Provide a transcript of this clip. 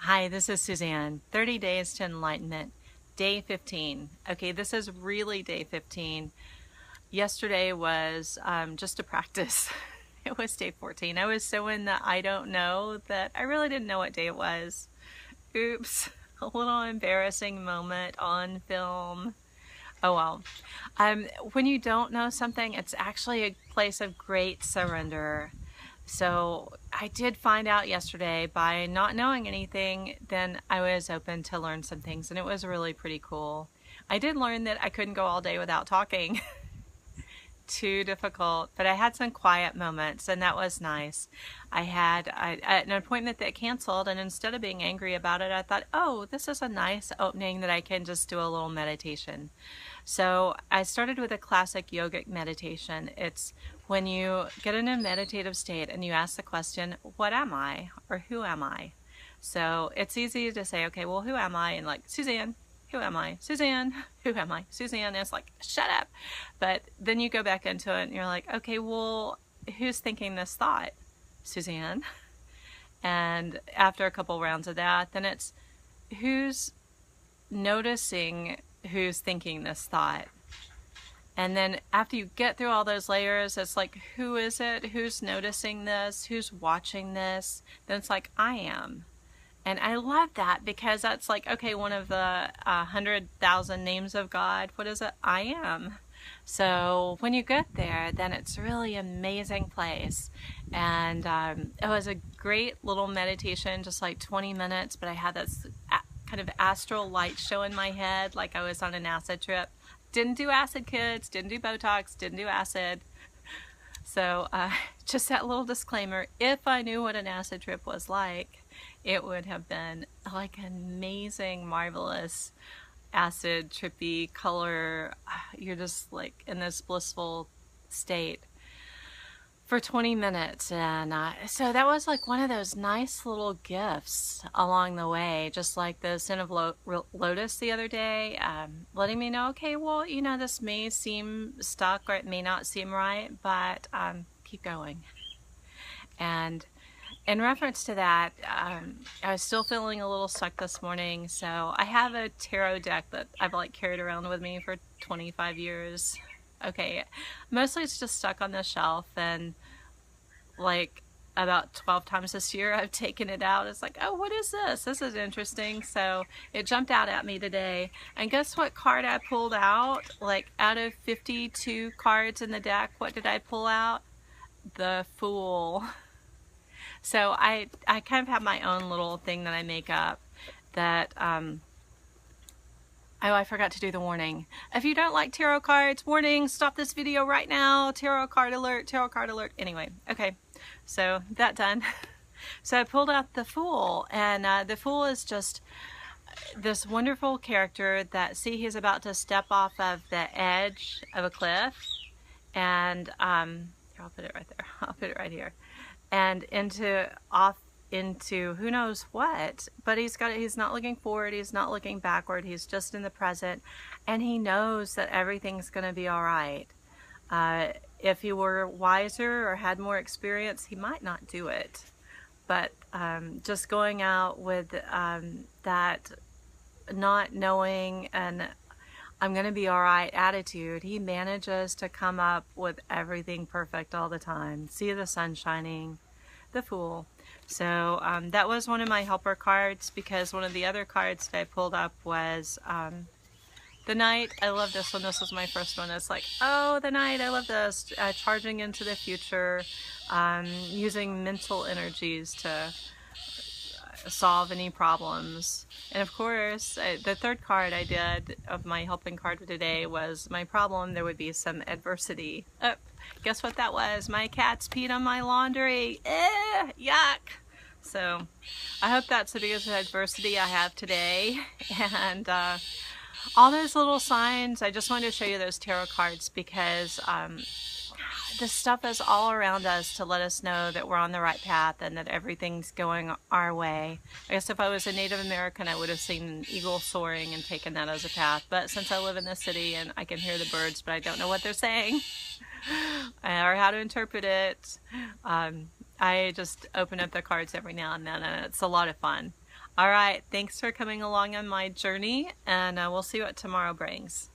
Hi, this is Suzanne. 30 Days to Enlightenment, day 15. Okay, this is really day 15. Yesterday was just a practice. It was day 14. I was so in the I don't know that I really didn't know what day it was. Oops, a little embarrassing moment on film. Oh well. When you don't know something, it's actually a place of great surrender. So I did find out yesterday by not knowing anything, then I was open to learn some things, and it was really pretty cool. I did learn that I couldn't go all day without talking. Too difficult, but I had some quiet moments, and that was nice. I had an appointment that canceled, and instead of being angry about it, I thought, oh, this is a nice opening that I can just do a little meditation. So I started with a classic yogic meditation. It's when you get in a meditative state and you ask the question, what am I? Or who am I? So it's easy to say, okay, well, who am I? And like, Suzanne, who am I? Suzanne, who am I? Suzanne. And it's like, shut up. But then you go back into it and you're like, okay, well, who's thinking this thought? Suzanne. And after a couple rounds of that, then it's who's noticing who's thinking this thought. And then after you get through all those layers, it's like, who is it? Who's noticing this? Who's watching this? Then it's like, I am. And I love that because that's like, okay, one of the 100,000 names of God. What is it? I am. So when you get there, then it's really amazing place. And it was a great little meditation, just like 20 minutes, but I had this kind of astral light show in my head like I was on an acid trip. Didn't do acid, kids, didn't do Botox, didn't do acid. So just that little disclaimer, if I knew what an acid trip was like, it would have been like amazing, marvelous acid trippy color. You're just like in this blissful state for 20 minutes. And so that was like one of those nice little gifts along the way, just like the Sin of Lotus the other day, letting me know, okay, well, you know, this may seem stuck or it may not seem right, but keep going. And in reference to that, I was still feeling a little stuck this morning, so I have a tarot deck that I've like carried around with me for 25 years. Okay, mostly it's just stuck on the shelf, and like about 12 times this year I've taken it out. It's like, oh, what is this? This is interesting. So it jumped out at me today, and guess what card I pulled out? Like out of 52 cards in the deck, what did I pull out? The Fool. So I kind of have my own little thing that I make up that, oh, I forgot to do the warning. If you don't like tarot cards, warning, stop this video right now. Tarot card alert, tarot card alert. Anyway, okay, so that done. So I pulled out the Fool, and the Fool is just this wonderful character that, see, he's about to step off of the edge of a cliff, and here, I'll put it right there. I'll put it right here. And off into who knows what, but he's not looking forward, he's not looking backward, he's just in the present, and he knows that everything's going to be all right. If he were wiser or had more experience, he might not do it, but just going out with that not knowing and I'm going to be all right attitude, he manages to come up with everything perfect all the time. See the sun shining, the Fool. So that was one of my helper cards, because one of the other cards that I pulled up was the Knight. I love this one. This was my first one. It's like, oh, the Knight. I love this. Charging into the future, using mental energies to solve any problems. And of course, the third card I did of my helping card today was my problem. There would be some adversity. Oh, guess what that was? My cats peed on my laundry. Yuck. So I hope that's the biggest adversity I have today. And all those little signs, I just wanted to show you those tarot cards because this stuff is all around us to let us know that we're on the right path and that everything's going our way. I guess if I was a Native American, I would have seen an eagle soaring and taken that as a path. But since I live in the city and I can hear the birds, but I don't know what they're saying or how to interpret it, I just open up the cards every now and then, and it's a lot of fun. All right, thanks for coming along on my journey, and we'll see what tomorrow brings.